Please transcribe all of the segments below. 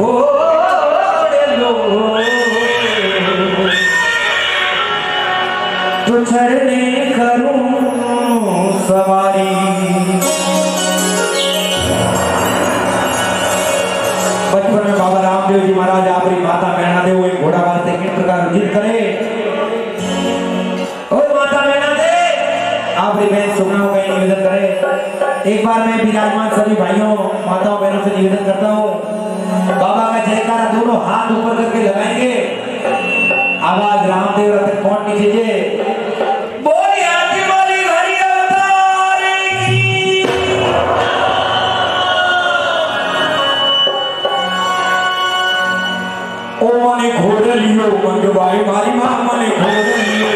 घोड़े लो तो चढ़ने करूं सवारी। बचपन में बाबा रामदेव जी महाराज आपरी माता मैना देव एक घोड़ा वास्ते किस प्रकार जिद करे। और माता मैना दे आपरी बहन सुगना का निवेदन करे। एक बार मैं विराजमान सभी भाइयों माताओं बहनों से निवेदन करता हूँ, बाबा का जयकारा दोनों हाथ ऊपर करके लगाएंगे, आवाज रामदेव रतन कौन नीचे बोली आती बोली हरि अवतार की। ओ मने घोड़े लियो मंगवाई मारी मां मने घोड़े लियो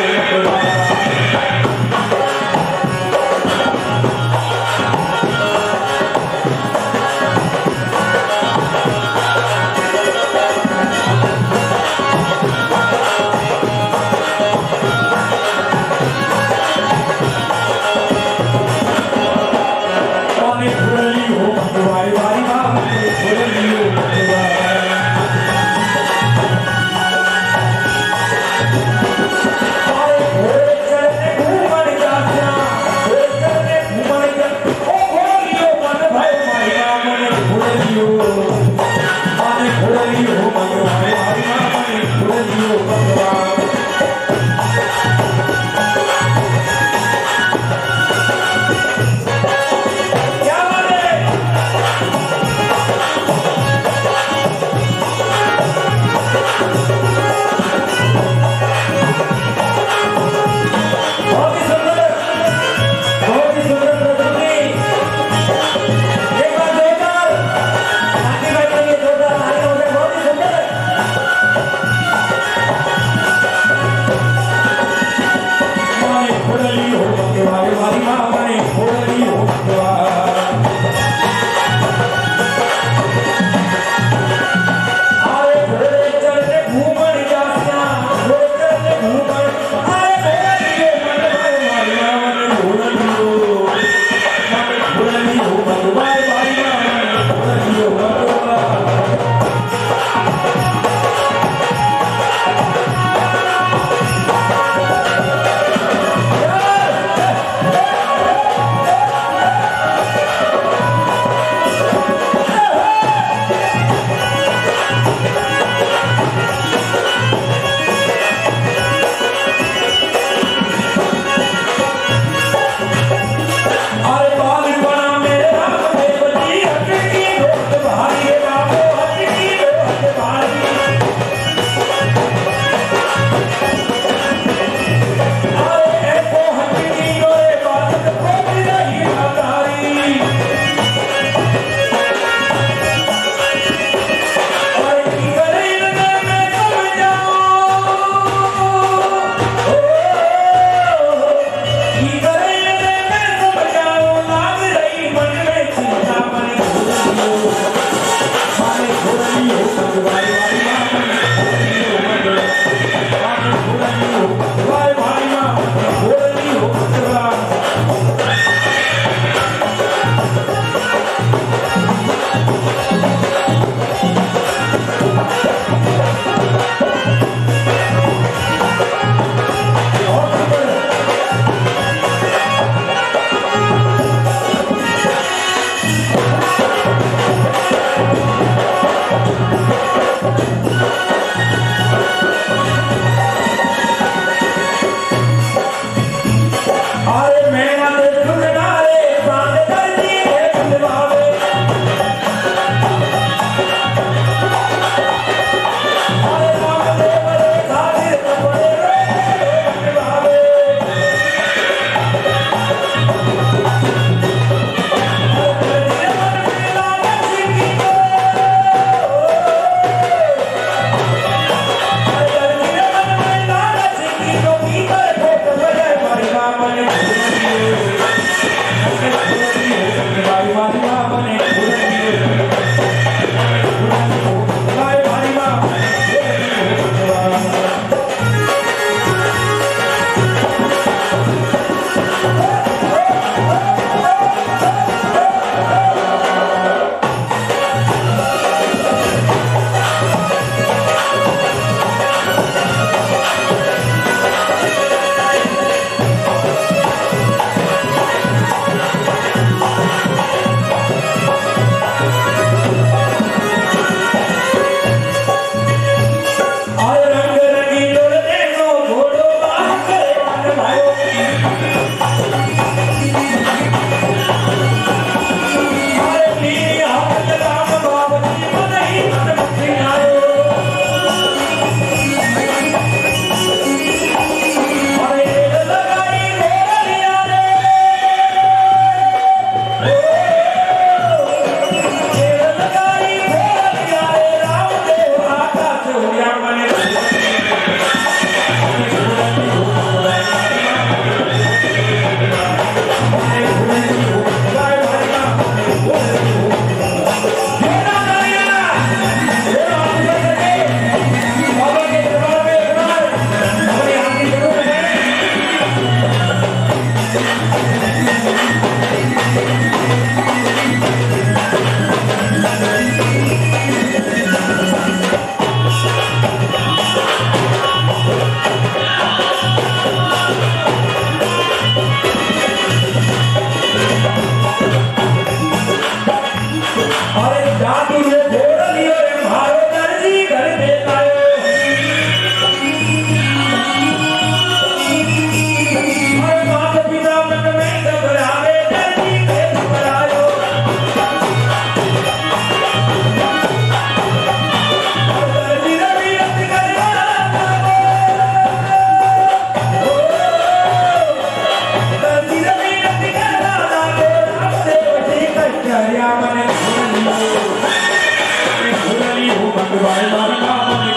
बाय मारिका मने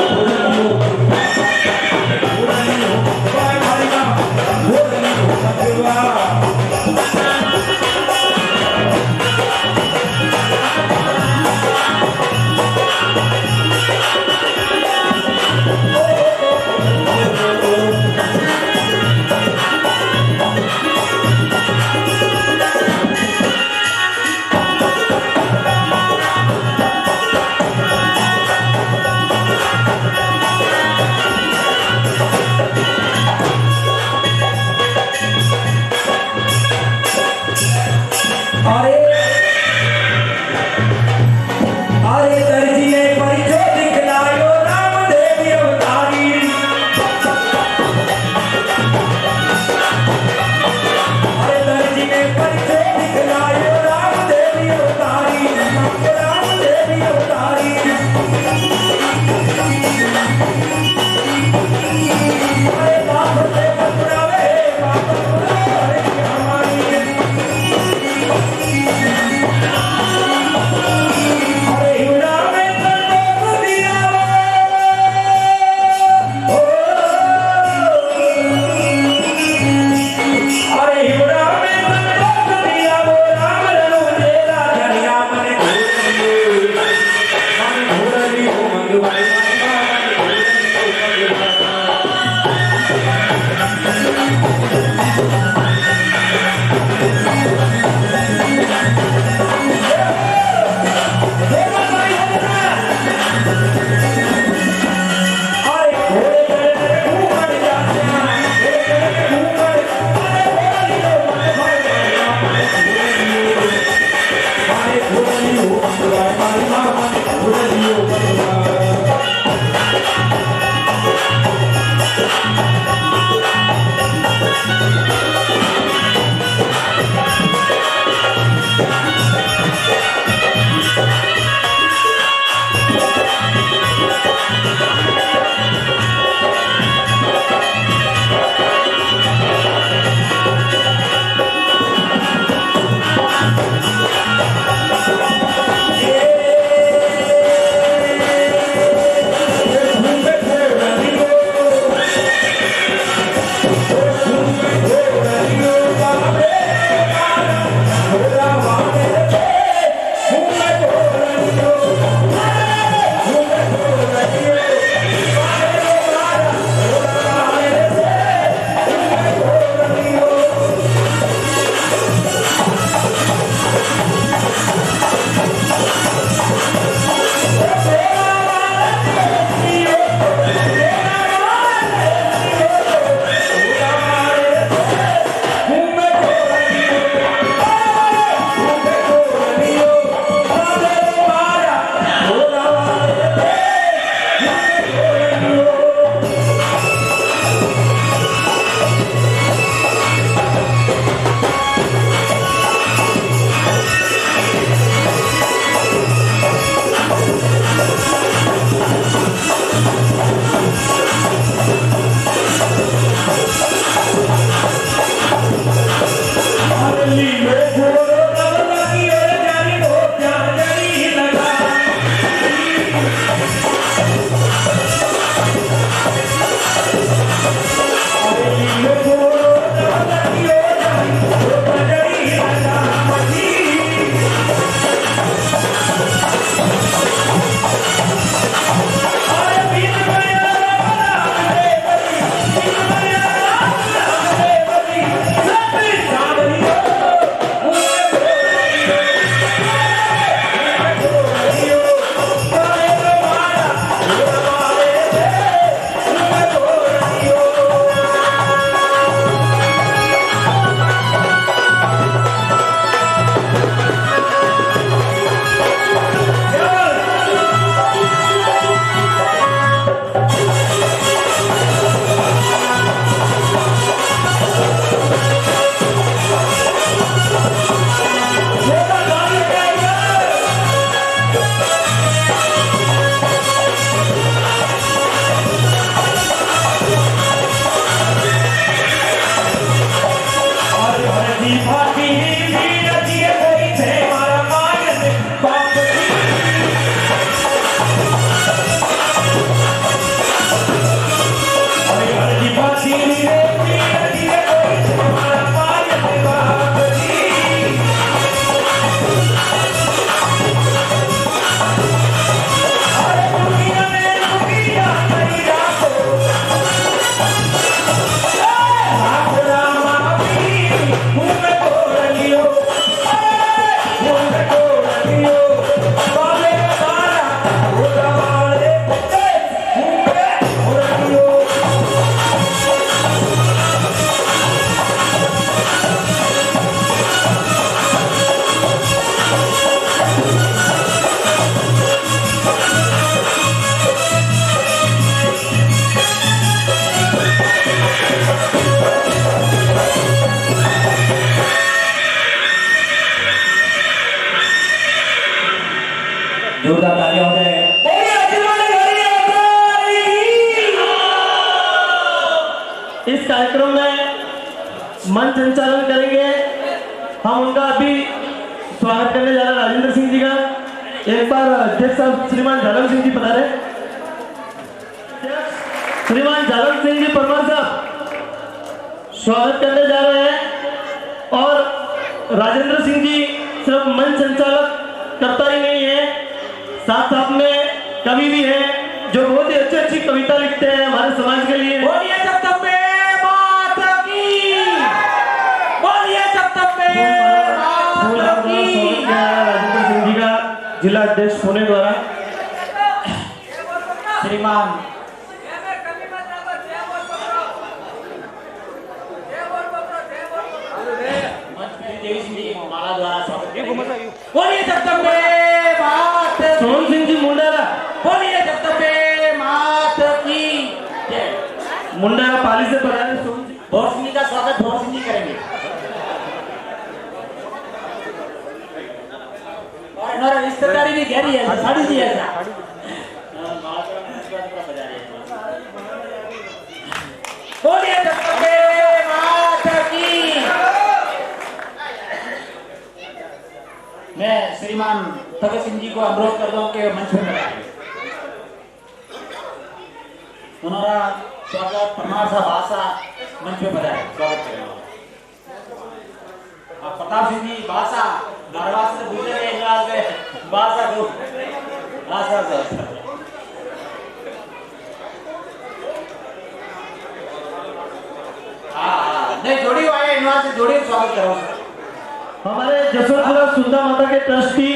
घोड़ियो बाय मारिका घोड़ियो सकेवा कार्यक्रम में मंच संचालन करेंगे। हम उनका अभी स्वागत करने जा रहे हैं राजेंद्र सिंह जी का। एक बार अध्यक्ष साहब श्रीमान जालम सिंह जी पधारे। श्रीमान जालम सिंह जी परमार साहब स्वागत करने जा रहे हैं। और राजेंद्र सिंह जी सिर्फ मंच संचालक करता ही नहीं है, साथ साथ में कवि भी है जो बहुत ही अच्छी अच्छी कविता लिखते हैं हमारे समाज के लिए। बोलिए जगदम्बे माता की, बोलिए जगदम्बे माता की। राजेंद्र सिंह जी का जिला अध्यक्ष होने द्वारा श्रीमान देवी सिंह जी माला द्वारा स्वागत। बोलिए जगदम्बे माता की। सोहन सिंह जी मुंडारा, बोलिए जगदम्बे माता की जय। मुंडारा पाली से पधारे सोहन सिंह। भोर सिंह जी का स्वागत भोर सिंह जी करेंगे। और हमारा रिश्तेदारी भी गहरी है, साड़ी जी है। बोलिए जगदम्बे माता की। मैं श्रीमान भगत सिंह जी को अनुरोध करता हूँ कि मंच पर बैठें। उन्होंने स्वागत परमार साहब भाषा मंच पे पधारे, स्वागत करेंगे। प्रताप सिंह जी भाषा धारवाड़ से गुजरे हैं, इलाज में भाषा को भाषा नहीं जोड़ी हुआ है, इनवा से जोड़ी स्वागत करो। हमारे जसवंतपुरा सुंदर माता के ट्रस्टी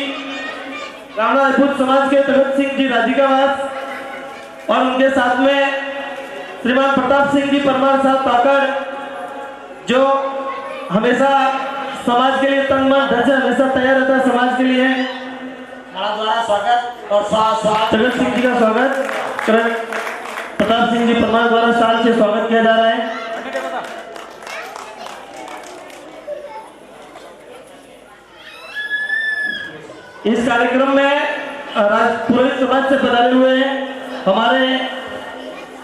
राणा राजपूत समाज के भगत सिंह जी राजिकावास और उनके साथ में श्रीमान प्रताप सिंह जी परमार साहब पाकड़ जो हमेशा समाज के लिए तन मन धन से हमेशा तैयार रहता है समाज के लिए। माला द्वारा स्वागत और स्वागत भगत सिंह जी का स्वागत प्रताप सिंह जी परमार द्वारा शाल से स्वागत किया जा रहा है। इस कार्यक्रम में पुरोहित समाज से पधारे हुए हैं हमारे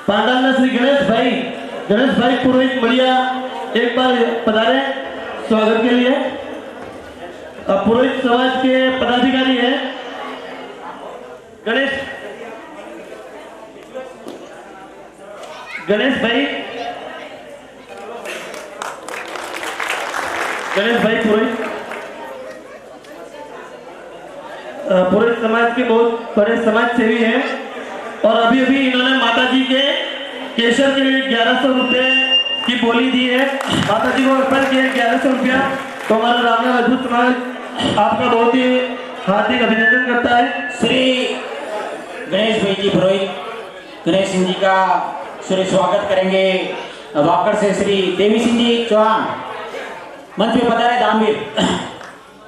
पांडाल श्री गणेश भाई पुरोहित मड़िया, एक बार पधारे स्वागत के लिए। पुरोहित समाज के पदाधिकारी हैं गणेश भाई पुरोहित समाज के बहुत बड़े समाज सेवी हैं और अभी इन्होंने माता जी के केशर के लिए 1100 रुपए की बोली दी है। माता जी को अर्पण किए 1100 रुपया। तो हमारा रामनाथ राजपूत समाज आपका बहुत ही हार्दिक अभिनंदन करता है। श्री गणेश भाई जी पुरोहित गणेश सिंह जी का श्री स्वागत करेंगे। वाकड़ से श्री देवी सिंह जी चौहान मंच पे पधारे। दामवीर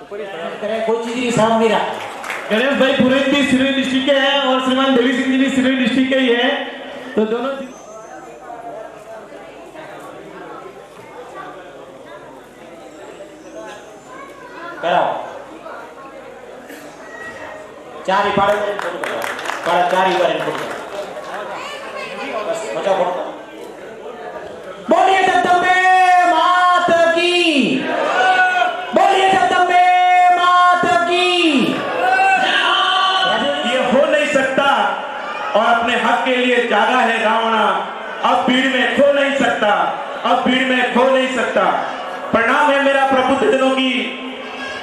कोई चीज नहीं मेरा गणेश भाई पुरोहित भी सिरोही डिस्ट्रिक्ट के हैं और श्रीमान देवी सिंह जी भी सिरोही डिस्ट्रिक्ट के ही है। तो दोनों कराओ चार ही पाड़े चार ही बार बस बचा पड़ता। बोलिए जगदम्बे माता की, बोलिए जगदम्बे माता की। ये हो नहीं सकता और अपने हक के लिए जागा है रावणा, अब भीड़ में खो नहीं सकता, अब भीड़ में खो नहीं सकता। प्रणाम है मेरा प्रबुद्ध जनों की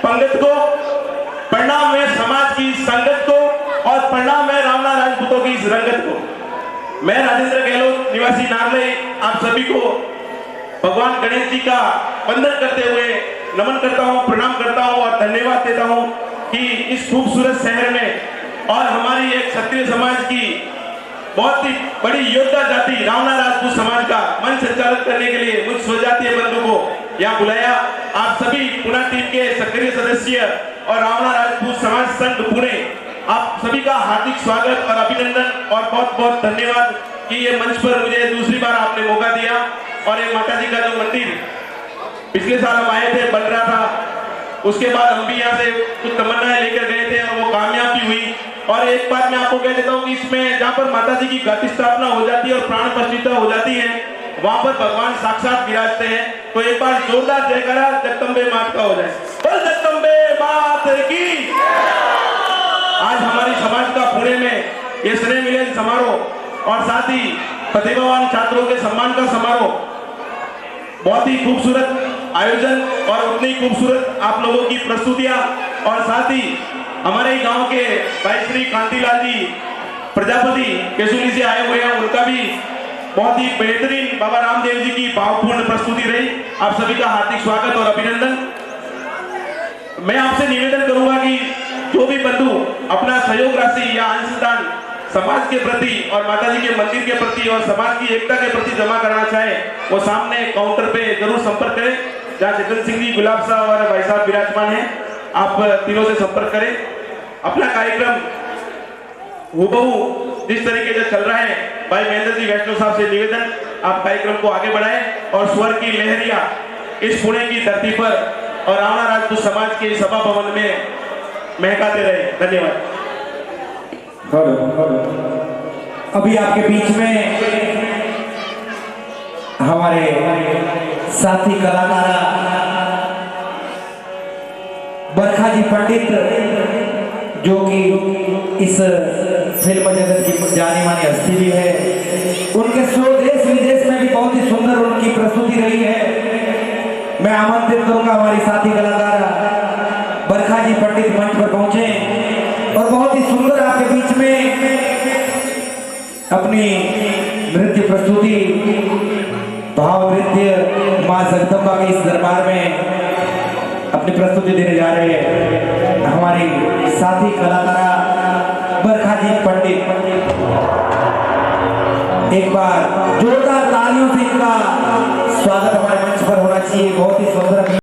पंगत को, प्रणाम है समाज की संगत को और प्रणाम है रावणा राजपूतों की इस रंगत को। मैं राजेंद्र गहलोत निवासी नारले आप सभी को भगवान गणेश जी का वंदन करते हुए नमन करता हूं, प्रणाम करता हूं और धन्यवाद देता हूं कि इस खूबसूरत शहर में और हमारी एक क्षत्रिय समाज की बहुत ही बड़ी योद्धा जाति रावणा राजपूत समाज का मंच संचालित करने के लिए मुझ स्वजातीय बंधु को यहाँ बुलाया। आप सभी पुणे टीम के सक्रिय सदस्य और रावणा राजपूत समाज संघ पुणे, आप सभी का हार्दिक स्वागत और अभिनंदन और बहुत बहुत धन्यवाद कि ये मंच पर मुझे दूसरी बार आपने मौका दिया। और ये माता जी का जो मंदिर पिछले साल हम आए थे, बन रहा था, उसके बाद हम भी यहाँ से कुछ तमन्नाएं लेकर गए थे और वो कामयाब भी हुई। और एक बात मैं आपको कह देता हूँ कि इसमें जहाँ पर माता जी की घाटी स्थापना हो जाती है और प्राण प्रतिष्ठा हो जाती है वहां पर भगवान साक्षात विराजते हैं। तो एक बार जोरदार जयकारा जगदम्बे मात का हो जाए। बोल जगदम्बे मात की। आज हमारी समाज का पुणे में ये स्नेह मिलन समारोह और साथ ही प्रतिभावान छात्रों के सम्मान का समारोह, बहुत ही खूबसूरत आयोजन और उतनी खूबसूरत आप लोगों की प्रस्तुतियां, और साथ ही हमारे गांव के भाई श्री कांतिलाल जी प्रजापति केसुली से आए हुए हैं, उनका भी बहुत ही बेहतरीन बाबा रामदेव जी की भावपूर्ण प्रस्तुति रही। आप सभी का हार्दिक स्वागत और अभिनंदन। मैं आपसे निवेदन करूंगा कि जो भी बंधु अपना सहयोग राशि या अंशदान समाज के प्रति और माताजी के मंदिर के प्रति और समाज की एकता के प्रति जमा करना चाहे, वो सामने काउंटर पे जरूर संपर्क करें, जहाँ जगन सिंह जी, गुलाब साहब और भाई साहब विराजमान हैं। आप तीनों से संपर्क करें। अपना कार्यक्रम हुबहू जिस तरीके से चल रहा है, भाई महेंद्र जी वैष्णव साहब से निवेदन, आप कार्यक्रम को आगे बढ़ाएं और स्वर की लहरिया इस पुणे की धरती पर और रावणा राजपूत समाज के सभा भवन में महकाते रहे। धन्यवाद। अभी आपके बीच में हमारे साथी कलाकार बरखा जी पंडित, जो कि इस फिल्म जगत की जानी मानी हस्ती भी है, उनके शो देश विदेश में भी बहुत ही सुंदर उनकी प्रस्तुति रही है। मैं आमंत्रित करूंगा हमारी साथी कलाकार बरखा जी पंडित मंच पर पहुंचे और बहुत ही सुंदर आपके बीच में अपनी नृत्य प्रस्तुति, भाव नृत्य मां जगदम्बा के इस दरबार में अपनी प्रस्तुति देने जा रहे हैं हमारी साथी कलाकार बरखा जी पंडित। एक बार जोरदार तालियों से इनका स्वागत हमारे मंच पर होना चाहिए। बहुत ही सुंदर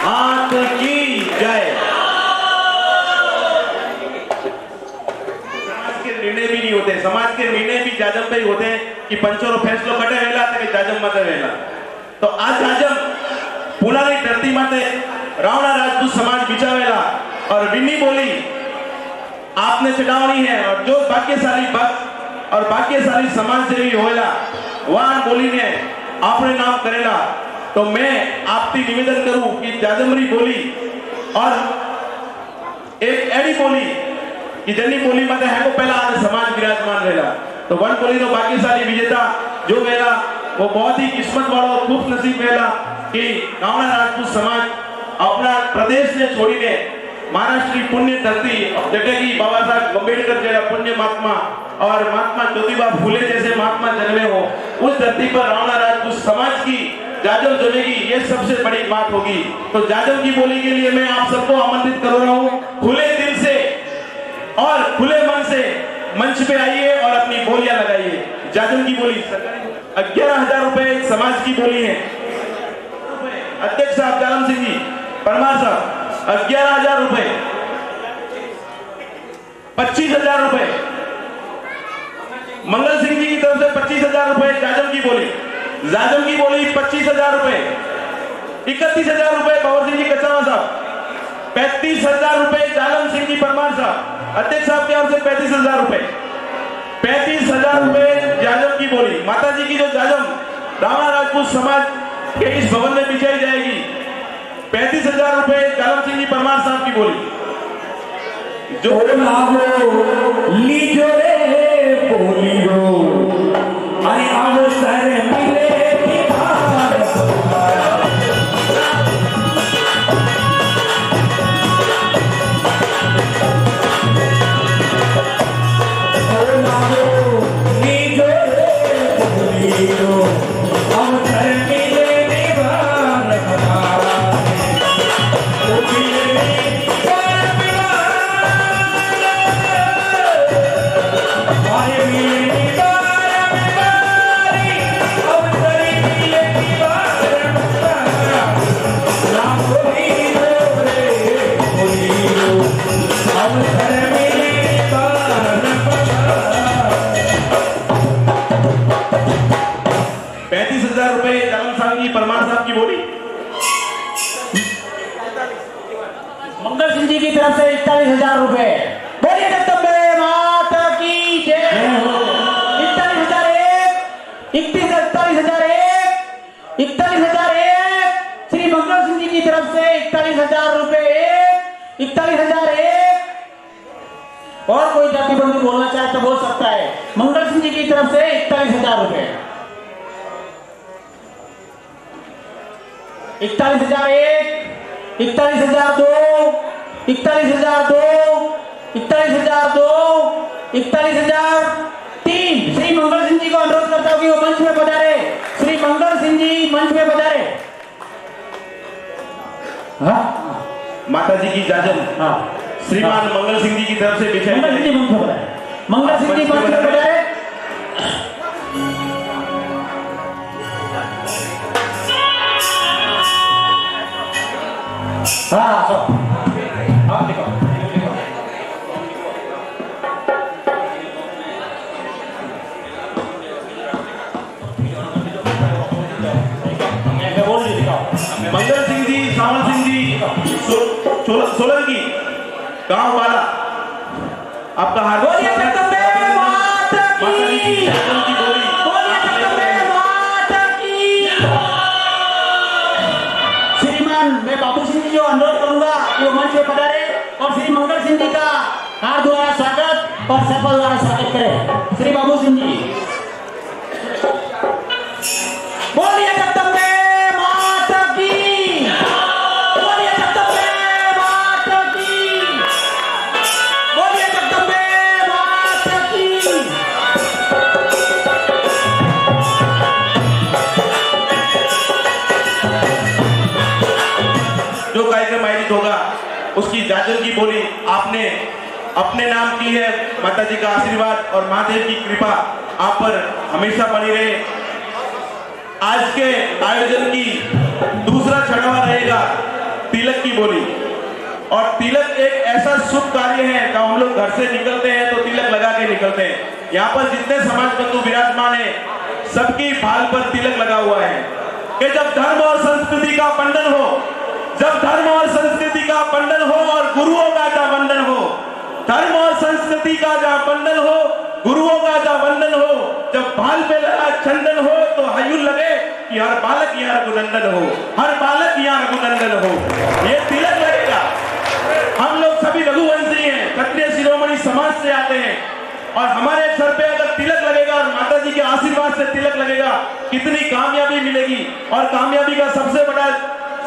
मात की जय। समाज के निर्णय भी नहीं होते, समाज के निर्णय भी जाजम पे ही होते हैं कि पंचों फैसलो कटे वेला तक जाजम मत वेला। तो आज जाजम पुनानी धरती माते रावणा राजपूत समाज बिचावेला और विन्नी बोली आपने चढ़ावनी है, और जो भाग्यशाली भक्त और भाग्यशाली समाज सेवी होएला वहां बोली ने आपने नाम करेला। तो मैं आपसे निवेदन करूं कि जाजमरी बोली और एक एडी बोली कि जनी बोली मत है को पहला आज समाज विराजमान रहेला। तो वन बोली नो भाग्यशाली विजेता जो वेला वो बहुत ही किस्मत वालों खूब नसीब वेला कि रावणा राजपूत समाज अपना प्रदेश ने छोड़ीने महाराष्ट्र की पुण्य धरती जटे की बाबा साहब अम्बेडकर जैसा पुण्य महात्मा और महात्मा ज्योतिबा फूले जैसे महात्मा जन्मे हो, उस धरती पर रावणा राजपूत समाज की जाजम जमेगी, ये सबसे बड़ी बात होगी। तो जाजम की बोली के लिए मैं आप सबको आमंत्रित कर रहा हूँ खुले दिल से और खुले मन से मंच पे आइए और अपनी बोलियां लगाइए। जाजम की बोली 11,000 रुपए समाज की बोली है। अध्यक्ष साहब जालम सिंह जी परमार साहब 11,000 रुपए, 25,000 रुपए मंगल सिंह जी की तरफ से 25,000 रुपए जाजम की बोली। जाजम की बोली 25,000 रुपए, 31,000 रुपए भवर सिंह जी कचावा साहब, 35,000 रुपए जालम सिंह जी परमार साहब अध्यक्ष साहब की ओर से 35,000 रुपए, 35,000 रुपए जाजम की बोली। माता जी की जो जाजम रावणा राजपूत समाज के इस भवन में बिछाई जाएगी, 35,000 रुपए जालम सिंह जी परमार साहब की बोली। जो लीजो रे बोलियो अरे अवसर मिले परमार साहब की बोली। मंगल सिंह जी की तरफ से 41,000 रुपए। बोलिए जगदम्बे माता की जय। 41,001, 41,001, 41,001 श्री मंगल सिंह जी की तरफ से 41,000 रुपए, 41,001। और कोई जाति बंधु बोलना चाहे तो बोल सकता है। मंगल सिंह जी की तरफ से 41,000 रुपए, 41,001, 41,002, 41,002, 41,002, 41,003। श्री मंगल सिंह जी को अनुरोध करता हूं कि वो मंच में पधारे। श्री मंगल सिंह जी मंच में पधारे। माता जी की जाजम श्रीमान मंगल सिंह जी की तरफ से बिछाई मंगल सिंह जी मंच में पधारे। मंगल सिंह जी मंच में पधारे। देखो मंगल सिंह जी, सावल सिंह जी सोलंकी गांव वाला आपका हार्दिक बोलिए जगदम्बे माता की। जाजम की बोली। बोलिए जगदम्बे माता की। श्रीमान मैं बाबू सिंह जी को अनुरोध करूंगा कि वो मंच पे पधारे और श्री मंगल सिंह जी का हाथ द्वारा स्वागत और सफल द्वारा स्वागत करें। श्री बाबू सिंह जी बोलिए जगदम्बे माता की। बोलिए जगदम्बे माता की। बोलिए जगदम्बे माता की। जो कार्यक्रम आयोजित होगा उसकी जाजम की बोली आपने अपने नाम की है। माता जी का आशीर्वाद और महादेव की कृपा आप पर हमेशा बनी रहे। आज के आयोजन की दूसरा चढ़ावा रहेगा तिलक की बोली। और तिलक एक ऐसा शुभ कार्य है जब हम लोग घर से निकलते हैं तो तिलक लगा के निकलते हैं। यहाँ पर जितने समाज बंधु विराजमान है सबकी भाल पर तिलक लगा हुआ है कि जब धर्म और संस्कृति का बंधन हो, जब धर्म और संस्कृति का बंधन हो और गुरुओं का जहाँ बंधन हो, धर्म और संस्कृति का जहाँ बंधन हो, गुरुओं का जहाँ बंधन हो, जब भाल पे लगा चंदन हो तो हयूल लगे कि हर बालक यहाँ रघुनंदन हो, हर बालक यहाँ रघुनंदन हो। ये तिलक लगेगा। हम लोग सभी रघुवंशी हैं, क्षत्रिय शिरोमणि समाज से आते हैं और हमारे सर पे अगर तिलक लगेगा और माता जी के आशीर्वाद से तिलक लगेगा कितनी कामयाबी मिलेगी। और कामयाबी का सबसे बड़ा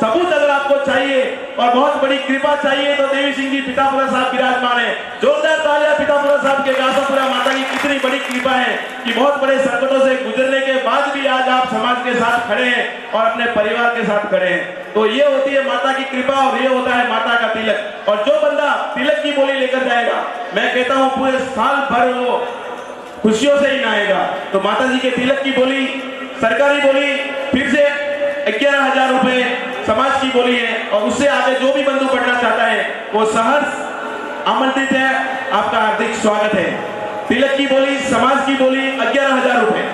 सबूत अगर आपको चाहिए और बहुत बड़ी कृपा चाहिए तो देवी सिंह जी पितापुरा साहब विराजमान है। जोरदार तालियां पितापुरा साहब के गासापुरा माता की कितनी बड़ी कृपा है कि बहुत बड़े संकटों से गुजरने के बाद भी आज आप समाज के साथ खड़े हैं और अपने परिवार के साथ खड़े हैं। तो ये होती है माता की कृपा और ये होता है माता का तिलक। और जो बंदा तिलक की बोली लेकर जाएगा, मैं कहता हूँ पूरे साल भर वो खुशियों से ही नहाएगा। तो माता जी के तिलक की बोली, सरकारी बोली फिर से 11,000 रुपए समाज की बोली है। और उससे आगे जो भी बंधु पढ़ना चाहता है वो सहर्ष आमंत्रित है, आपका हार्दिक स्वागत है। तिलक की बोली, समाज की बोली 11,000 रुपए।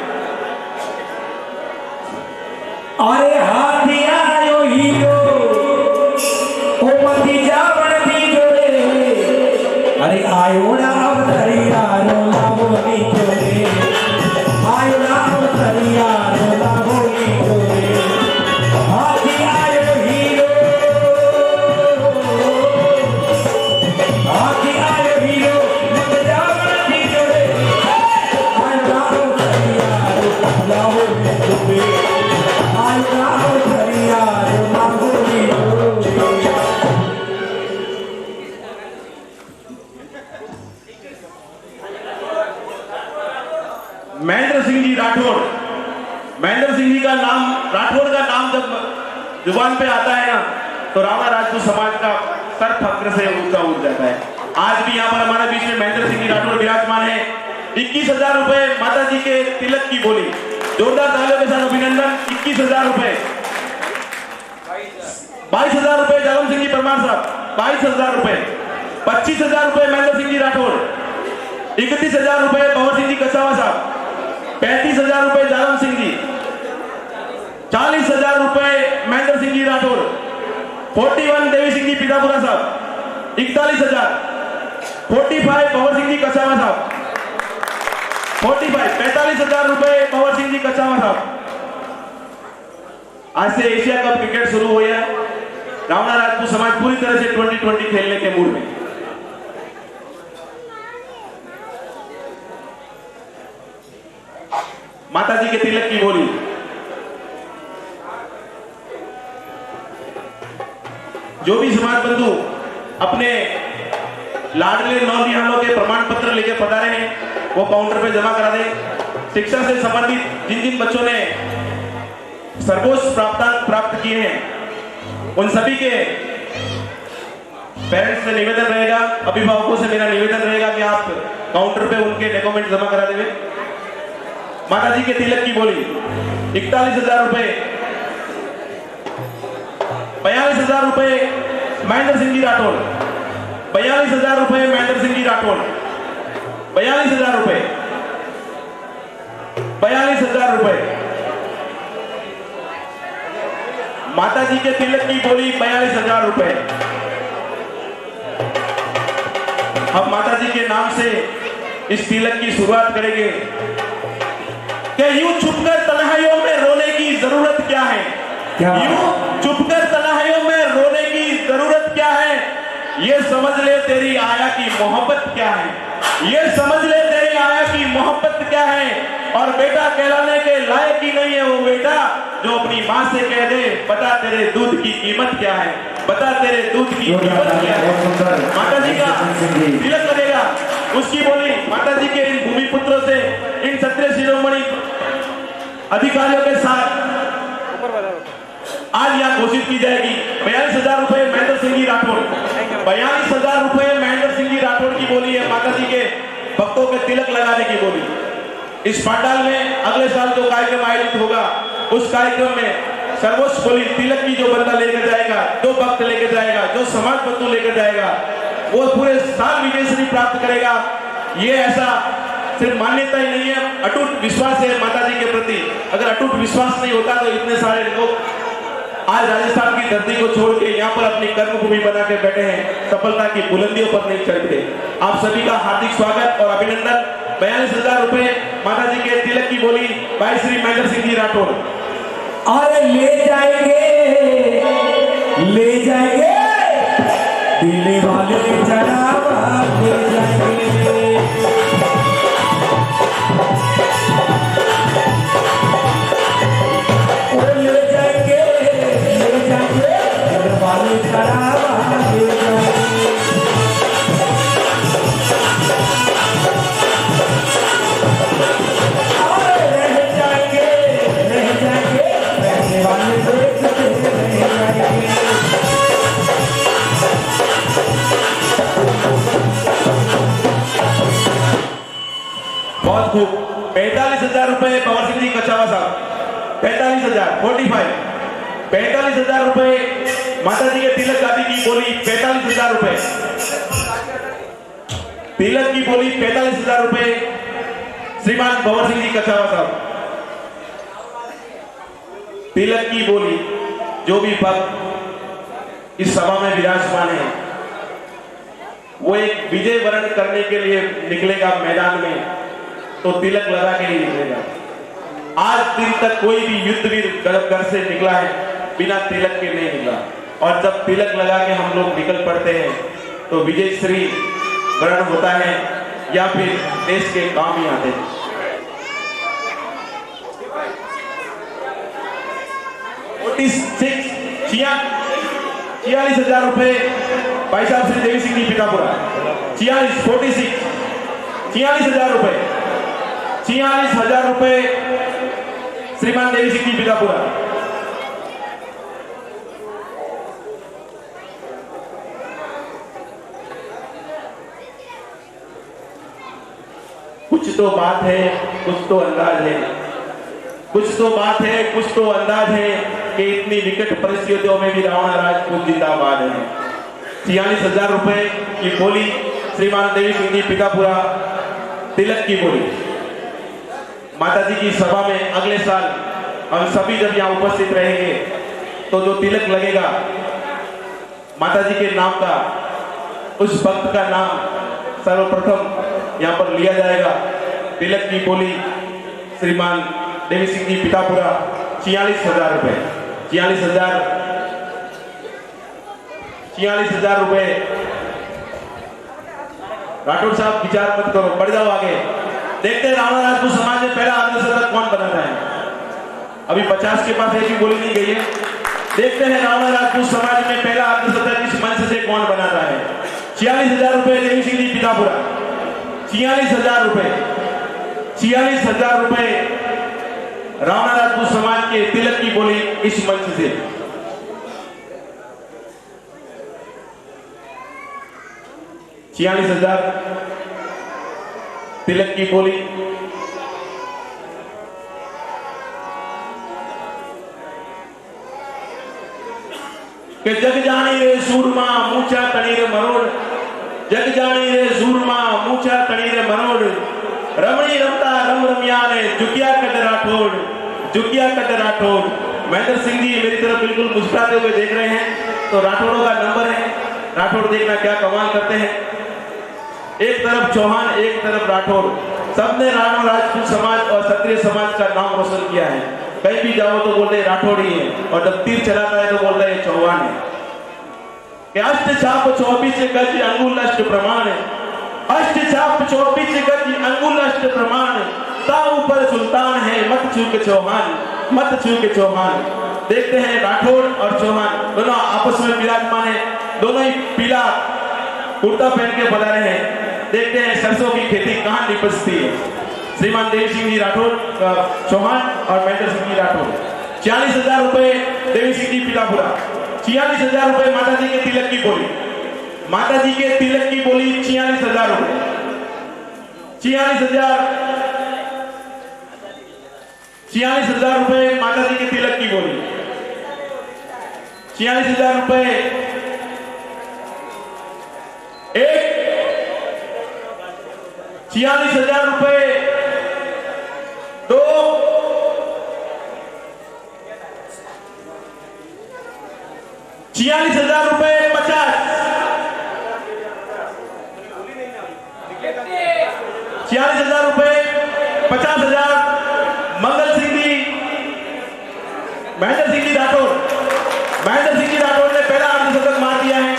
अरे हाथी आयो हीरो ओ मती जावण दी जोड़े, अरे आयो ना अवतरिया रो लाभो नी जोड़े, आयो ना अवतरिया रो लाभो नी जोड़े। हाथी आयो हीरो, हाथी आयो हीरो मती जावण दी जोड़े, आयो ना अवतरिया रो लाभो नी जोड़े, आयो ना अवतरिया रो लाभो नी जोड़े। महेंद्र सिंह जी राठौड़, महेंद्र सिंह जी का नाम, राठौड़ का नाम जब जुबान पे आता है ना तो रावणा राजपूत समाज का सर फक्र से ऊंचा उठ जाता है। आज भी यहाँ पर हमारे बीच में महेंद्र सिंह जी राठौड़ विराजमान है। 21,000 रुपए माता जी के तिलक की बोली, जोरदार तालियों के साथ अभिनंदन। 21,000 रुपए, 22,000 रुपए जालम सिंह जी परमार साहब, 22,000 रुपए, 25,000 रुपए महेंद्र सिंह जी राठौड़, 31,000 रुपए भंवर सिंह जी कसावा साहब, 35,000 रुपए जालम सिंह जी, 40,000 रुपए महेंद्र सिंह जी राठौड़, 41 देवी सिंह जी पितापुरा साहब, 41,000, 45 भंवर सिंह जी कसावा साहब, 45,000 रुपए भंवर सिंह जी कसावा साहब। आज से एशिया कप क्रिकेट शुरू हो गया। रावणा राजपूत समाज पूरी तरह से 2020 खेलने के मूड में। माता जी के तिलक की बोली, जो भी समाज बंधु अपने लाडले नौनिहालों के प्रमाण पत्र लेके पधारे हैं वो काउंटर पे जमा करा दें। शिक्षा से संबंधित जिन जिन बच्चों ने सर्वोच्च प्राप्त किए हैं उन सभी के पेरेंट्स से निवेदन रहेगा, अभिभावकों से मेरा निवेदन रहेगा कि आप काउंटर पे उनके डॉक्यूमेंट जमा करा देंगे। माता जी के तिलक की बोली 41,000 रुपए, 42,000 रुपए महेंद्र सिंह जी राठौड़, 42,000 रुपए महेंद्र सिंह जी राठौड़, 42,000 रुपए, 42,000 रुपए माता जी के तिलक की बोली 42,000 रुपए। हम माता जी के नाम से इस तिलक की शुरुआत करेंगे कि यूं छुपकर तन्हाइयों में रोने की जरूरत क्या है, यूं छुपकर तन्हाइयों में रोने की जरूरत क्या है, ये समझ ले तेरी आया की मोहब्बत क्या है, ये समझ ले तेरी आया की मोहब्बत क्या है। और बेटा कहलाने के लायक ही नहीं है वो बेटा जो अपनी माँ से कह दे बता तेरे दूध की कीमत क्या है, बता तेरे दूध की कीमत क्या है। माता जी का तिलक लगेगा, उसकी बोली माता जी के इन भूमि पुत्रों से, इन क्षत्रिय शिरोमणि अधिकारियों के साथ आज यहाँ घोषित की जाएगी। 42,000 रुपए महेंद्र सिंह जी राठौड़, 42,000 रुपए महेंद्र सिंह जी राठौड़ की बोली है माता जी के भक्तों के तिलक लगाने की बोली। इस पंडाल में अगले साल जो कार्यक्रम आयोजित होगा उस कार्यक्रम में सर्वोच्च बोली तिलक की जो बंदा लेकर जाएगा, जो भक्त लेकर जाएगा, जो समाज बंधु लेकर जाएगा वो पूरे साल विजयश्री प्राप्त करेगा। ये ऐसा सिर्फ मान्यता ही नहीं है, अटूट विश्वास है माता जी के प्रति। अगर अटूट विश्वास नहीं होता तो इतने सारे लोग आज राजस्थान की धरती को छोड़ के यहाँ पर अपनी कर्मभूमि बना के बैठे हैं, सफलता की बुलंदियों पर नहीं चढ़ते। आप सभी का हार्दिक स्वागत और अभिनंदन। 42,000 रुपए माता जी के तिलक की बोली भाई श्री महेंद्र सिंह जी राठौड़। अरे ले जाएंगे दिल्ली वाले जनाब ले जाएंगे, ले जाएंगे दिल वाले बहुत खूब। 45,000 रुपए पवन सिंह जी कछावा साहब। 45,000 45। 45,000 रुपए माता जी के तिलक दादी की बोली 45,000 रुपए। तिलक की बोली 45,000 रुपए श्रीमान पवन सिंह जी कछावा साहब। तिलक की बोली जो भी भक्त इस सभा में विराजमान है वो एक विजय वरण करने के लिए निकलेगा मैदान में तो तिलक लगा के ही निकलेगा। आज दिन तक कोई भी युद्धवीर घर से निकला है बिना तिलक के नहीं निकला और जब तिलक लगा के हम लोग निकल पड़ते हैं तो विजय श्री वरण होता है या फिर देश के काम ही आते हैं। 46,000 रुपए भाई साहब श्री देवी सिंह जी पितापुरा। 46,000 रुपए 46,000 रुपए श्रीमान देवी सिंह जी पितापुरा। कुछ तो बात है कुछ तो अंदाज है, कुछ तो बात है कुछ तो अंदाज है कि इतनी विकट परिस्थितियों में भी रावण राजपूत जिंदाबाद है। 46,000 रुपए की बोली श्रीमान देवी सिंह जी पितापुरा। तिलक की बोली माता जी की सभा में अगले साल हम सभी जब यहाँ उपस्थित रहेंगे तो जो तिलक लगेगा माता जी के नाम का उस भक्त का नाम सर्वप्रथम यहाँ पर लिया जाएगा। तिलक की बोली श्रीमान देवी सिंह जी पितापुरा 46,000 रुपए। 46,000 रुपए। राठौर साहब विचार मत करो, बढ़ जाओ आगे। देखते हैं रावण राजपूत समाज में पहला अर्धशतक कौन बनाता है। अभी 50 के पास एक भी गोली नहीं गई है। देखते हैं रावण राजपूत समाज में पहला अर्धशतक इस मंच से कौन बनाता है। 46,000 रुपए देवी सिंह जी पितापुरा। 46,000 रुपए 46,000 रुपए रावण राजपूत समाज के तिलक की बोली इस मंच से। तिलक की बोली के जग जानी रे सूरमा मूचा तणी रे मरोड़। जग जानी रे सूरमा मूचा तणी रे मरोड़। रमणी रमता रम रमिया ने जुकिया कद राठौड़। जुकिया कद राठौड़। महेंद्र सिंह जी मेरी तरफ बिल्कुल मुस्कुराते हुए देख रहे हैं तो राठौड़ों का नंबर है। राठौड़ देखना क्या कमाल करते हैं। एक तरफ चौहान एक तरफ राठौड़, सबने राणा राजपूत समाज और क्षत्रिय समाज का नाम रोशन किया है। कहीं भी जाओ तो बोलते राठौड़ ही है और जब तीर चलाता है तो बोलते हैं चौहान है। अष्ट छाप 24 गज अंगुल अष्ट प्रमाण। अष्ट छाप 24 गज अंगुल अष्ट प्रमाण। ताऊ पर सुल्तान है मत चूक चौहान। मत चूक चौहान। देखते हैं राठौड़ और चौहान दोनों आपस में विराजमान है। दोनों ही पीला कुर्ता पहन के बजा रहे हैं। देखते हैं सरसों की खेती कहां निपजती है। श्रीमान देवी सिंह जी राठौड़ चौहान और महेंद्र सिंह जी राठौड़। 46,000 रुपए देवी सिंह जी पितापुरा। 46,000 रुपए माता जी के तिलक की बोली। माता जी के तिलक की बोली 46,000 रुपए। 46,000 रुपए माता जी के तिलक की बोली। 46,000 रुपए एक। 46,000 रुपए दो। 46,000 रुपए 50। 46,000 रुपए 50,000 मंगल सिंह जी महेंद्र सिंह जी राठौड़। महेंद्र सिंह जी राठौड़ ने पहला अर्धशतक मार दिया है।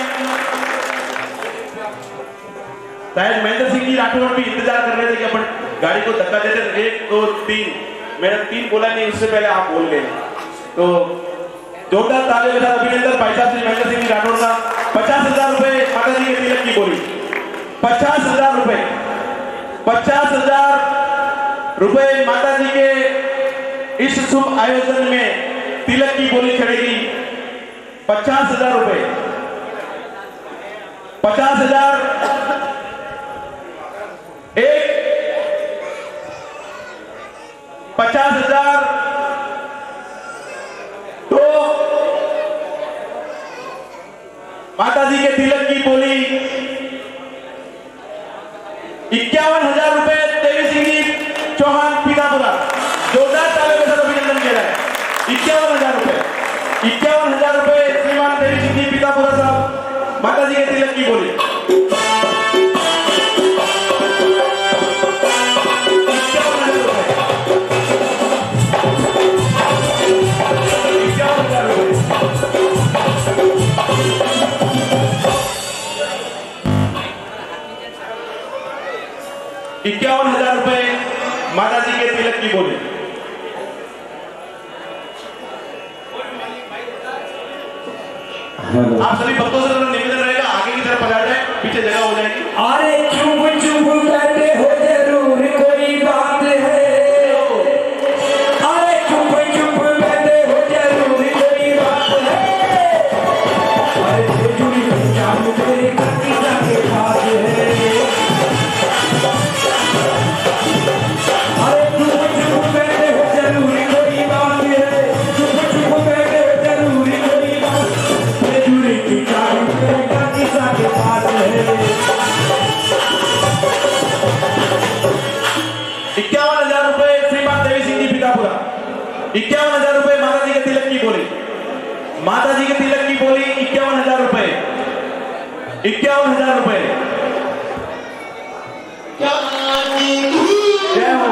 शायद महेंद्र सिंह जी राठौड़ भी इंतजार कर रहे थे कि अपन गाड़ी को धक्का देते। 1 2 3 मैंने 3 बोला नहीं, उससे पहले आप बोल गए। तो जोरदार ताली के साथ अभिनंदन भाई साहब श्री महेंद्र सिंह राठौर का 50,000 रुपए माता जी के तिलक की बोली। 50,000 रुपए, 50,000 रुपए माता जी के इस शुभ आयोजन में तिलक की बोली चढ़ेगी। 50,000 रुपए, 50,000 एक, 50,000 दो, माता जी के तिलक की बोली 51,000 रुपए देवी सिंह जी चौहान पीतापुरा। जोरदार तालियों के साथ अभिनंदन किया जाए। 51,000 रुपए, 51,000 रुपए श्रीमान देवी सिंह जी पीतापुरा साहब माता जी के तिलक की बोली। 51,000 रुपए माता जी के तिलक की बोली। आप सभी भक्तों से निवेदन रहेगा आगे की तरफ पधार जाए, पीछे जगह हो जाएगी। अरे चुप चुप करते हो जरूर कोई बात है। अरे चुप चुप करते हो जरूर कोई बात है। अरे जुड़ी चालू तेरे ककीजा के पास है। अरे चुप चुप करते हो जरूर कोई बात है। चुप चुप करते हो जरूर कोई बात है। जुड़ी चालू तेरे ककीजा के पास है। 51,000 रुपए श्रीमान देवी सिंह जी पीतापुरा। 51,000 रुपए माता जी के तिलक की बोली। माता जी के तिलक की बोली 51,000 रुपए, 51,000 रुपए। जय हो।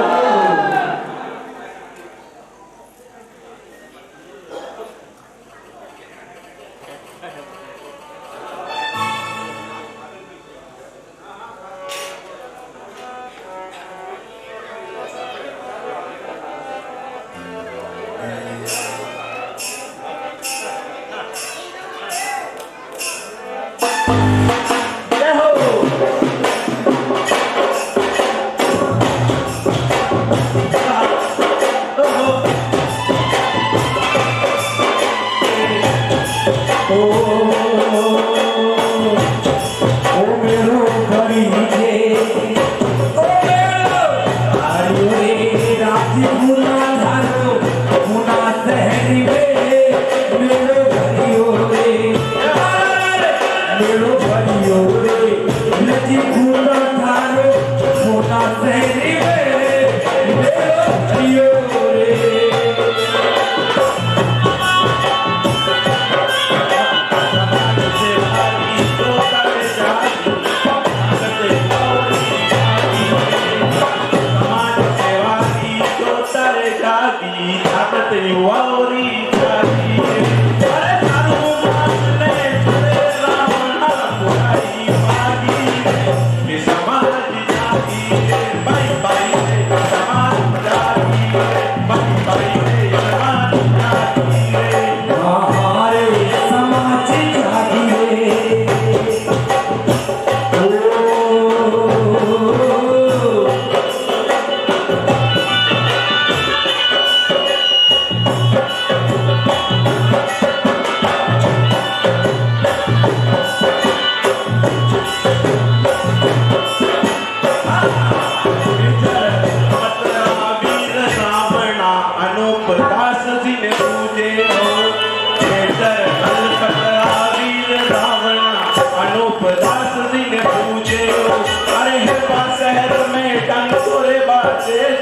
जय हो। ओ मेरो बड़ी जे ओ मेरो आयो रे राजी मुना धारो मुना सहरी वे मेरो बड़ियो रे मेरो बड़ियो रे राजी मुना धारो मुना सहरी वे मेरो बड़ियो रे।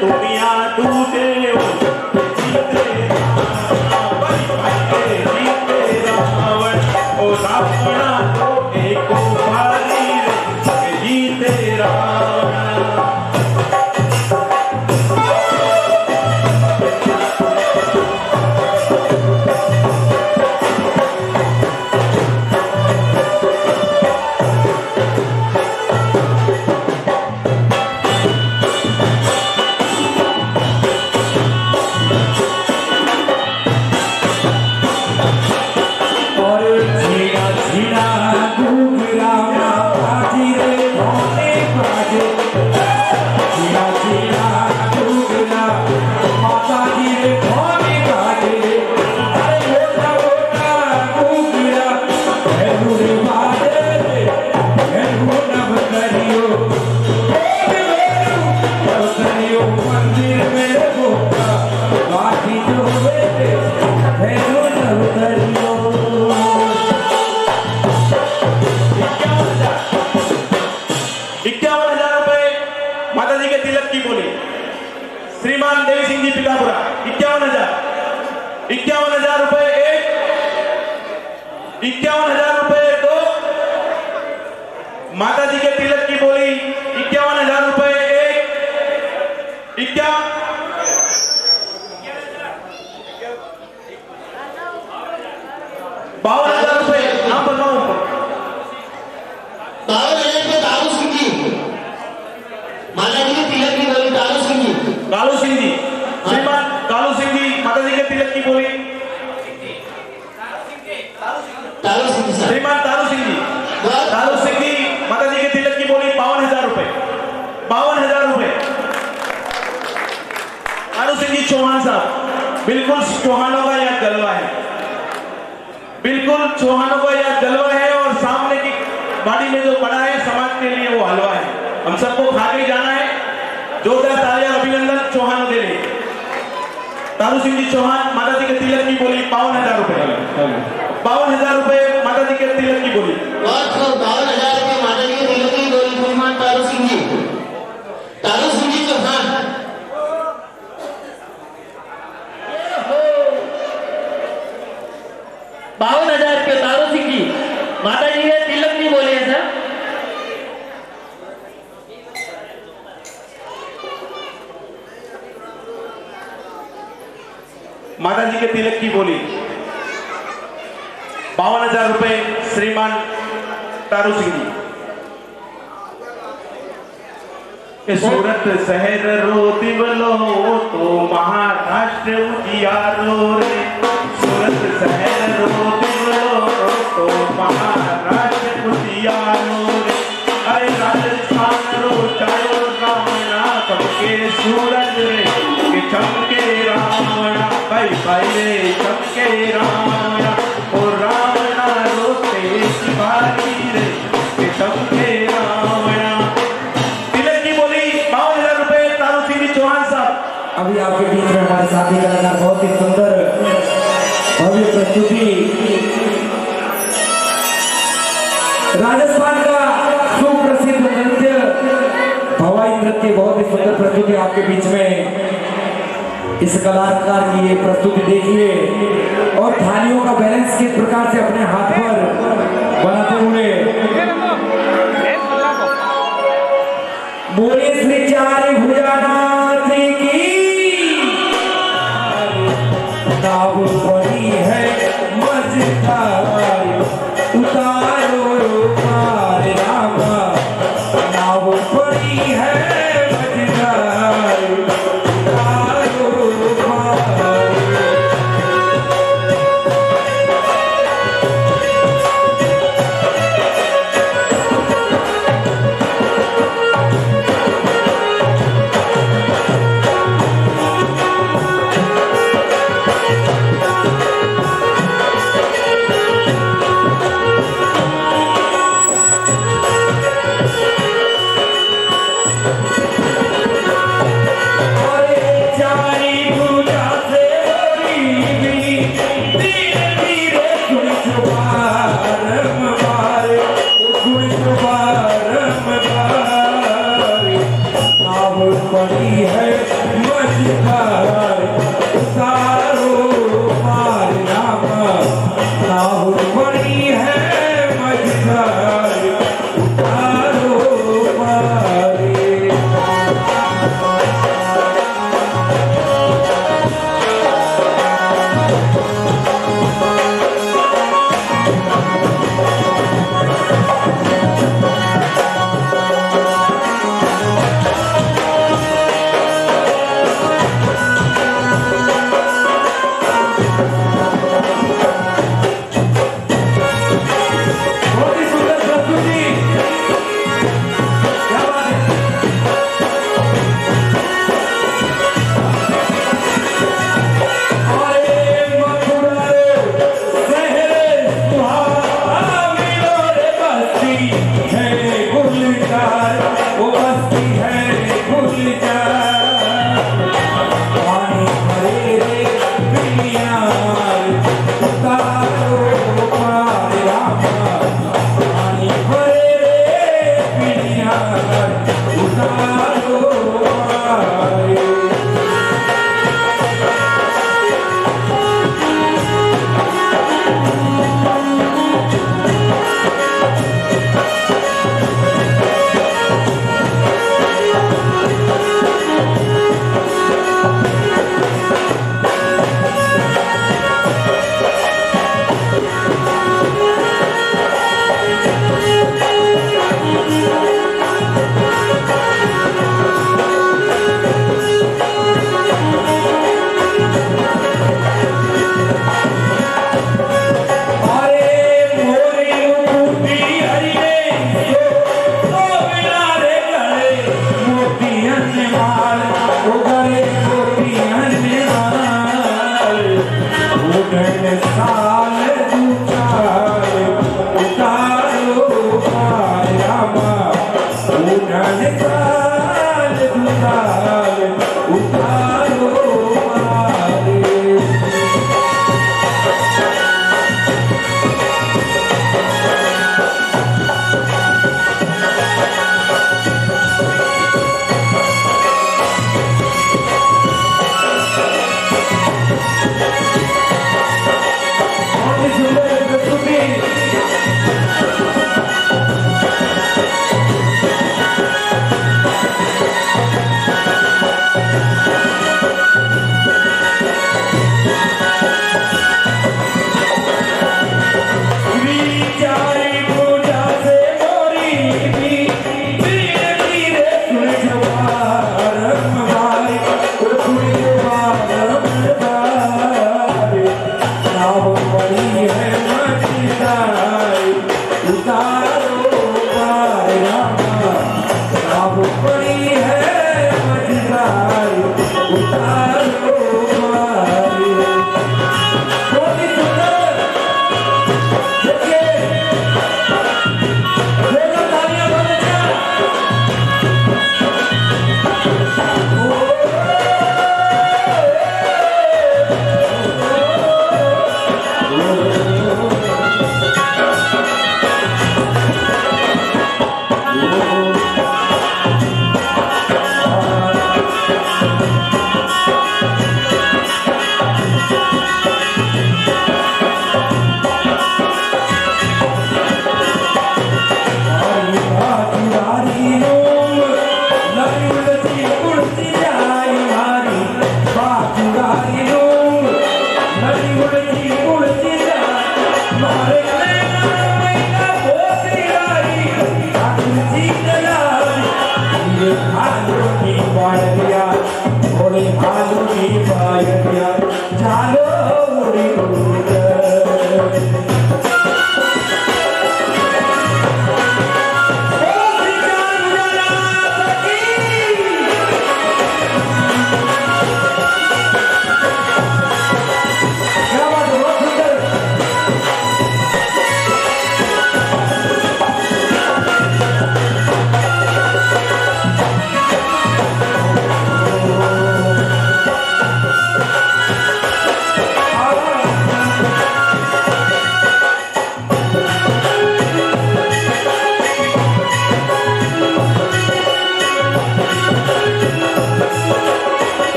दुनिया दूजे ओ रावण तो एक भारी जीते रावण। सिंह जी पिलापुरा 51,000, 51,000 रुपए एक, 51,000 रुपए दो, माता जी के तिलक की बोली 51,000 रुपए एक, 52,000 रुपए। आप बताओ 52,000 पे दारू सिंह जी, माता जी के तिलक की बोली दारू सिंह जी। कालू सिंह जी, श्रीमान कालू सिंह जी माता जी के तिलक की बोली, दारू सिंह जी साहब। श्रीमान तारू सिंह जी, तारू सिंह जी माता जी के तिलक की बोली 52,000 रुपए, 52,000 रुपए। तारू सिंह जी चौहान साहब, बिल्कुल चौहानों का यह जलवा है, बिल्कुल चौहानों का यह जलवा है। और सामने की बाड़ी में जो पड़ा है समाज के लिए वो हलवा है, हम सबको खा के जाना है। जोरदार तालियां अभिनंदन चौहान के लिए। तारू सिंह जी चौहान माता जी के तिलक की बोली 52,000 रुपए, 52,000 रुपए माता जी के तिलक की बोली। 52,000 रुपये माता जी के तिलक की बोली श्रीमान तारू सिंह जी चौहान। 52,000 रुपये तारू सिंह जी माता जी के तिलक की बोली है सर। माता जी के तिलक की बोली 52,000 रुपए श्रीमान तारू सिंह जी। सूरत शहर रो दिवलो तो महाराष्ट्र उजियारो रे, सूरत शहर रो दिवलो तो महाराष्ट्र उजियारो रे। अरे राजस्थान रो चारो रावणा चमके सूरज रे, के चमके रावणा भाई भाई रे चमके रावणा, ओ रावणा रोते शिवाजी रे, के चमके रावणा। तिलक की बोली 52,000 रुपए तारू सिंह जी चौहान साहब। अभी आपके बीच में हमारे साथी कलाकार बहुत ही सुंदर भव्य प्रस्तुति, राजस्थान का सुप्रसिद्ध नृत्य भवाई नृत्य, बहुत ही सुंदर प्रस्तुति आपके बीच में। इस कलाकार की ये प्रस्तुति देखिए और थालियों का बैलेंस किस प्रकार से अपने हाथ पर बनाते हुए बोले श्री चारी भुजानाथ की नाव पड़ी है मझधार, उतारो पार रामा, नाव पड़ी है मझधार, उतारो पार।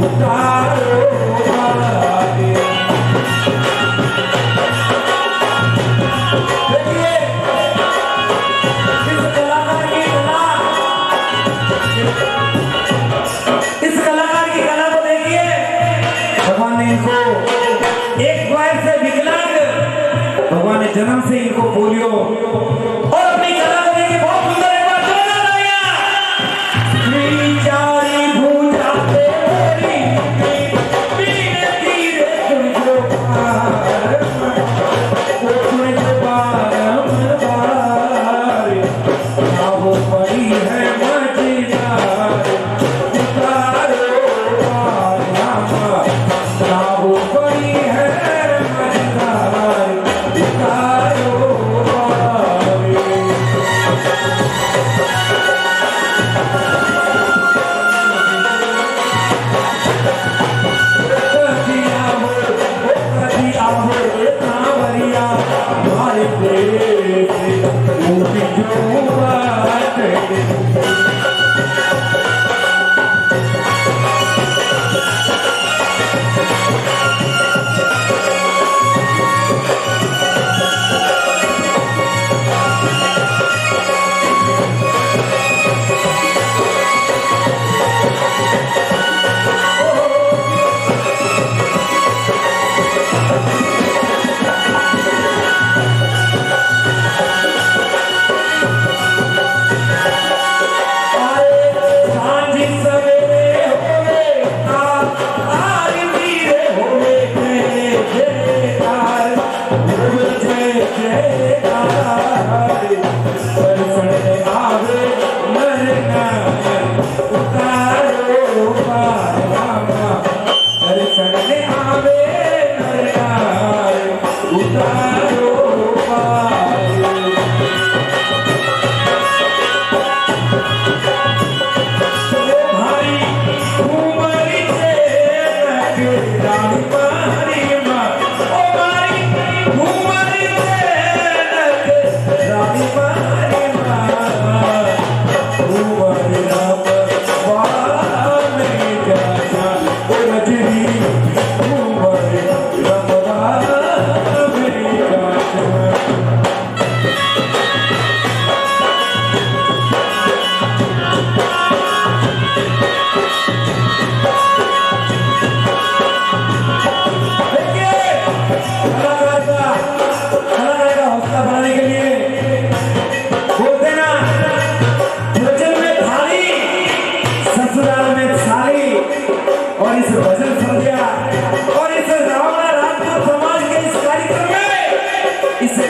उतारो पारे। देखिए इस कलाकार की कला, इस कलाकार की कला को देखिए। भगवान ने इनको एक पैर से विकलांग, भगवान ने जन्म से इनको पोलियो, और अपनी कला को देखिए बहुत सुंदर। एक बार जोरदार तालियां। चारी भुजा तेरी तीर तीर तुझको पार, तुझको पार ना वो पड़ी है मजेदार, उतारो पार ना वो पड़ी है मजेदार, उतारो पार। कदिया हो कांवरिया मारे प्रेम से मोती जो बात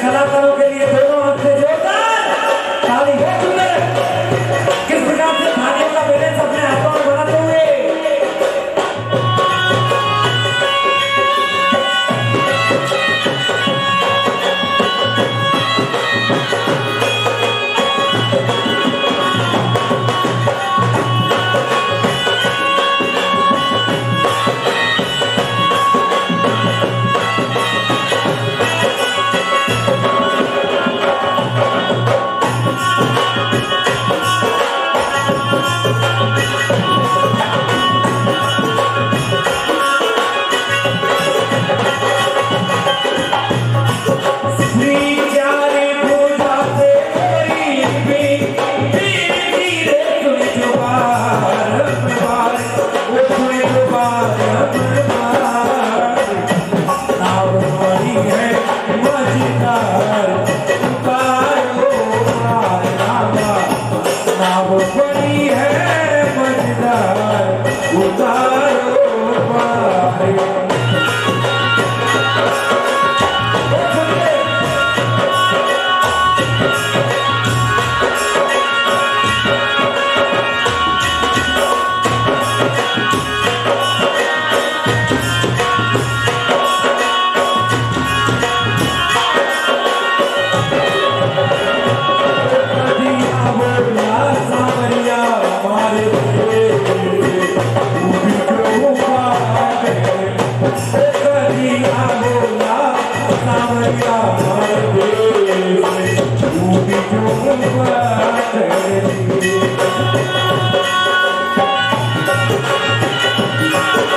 कलाकारों के लिए दोनों हाथ से जोरदार ताली। बहुत सुंदर किस प्रकार से थालियों का बैलेंस अपने हाथों में बनाते हुए Thank you.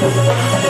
है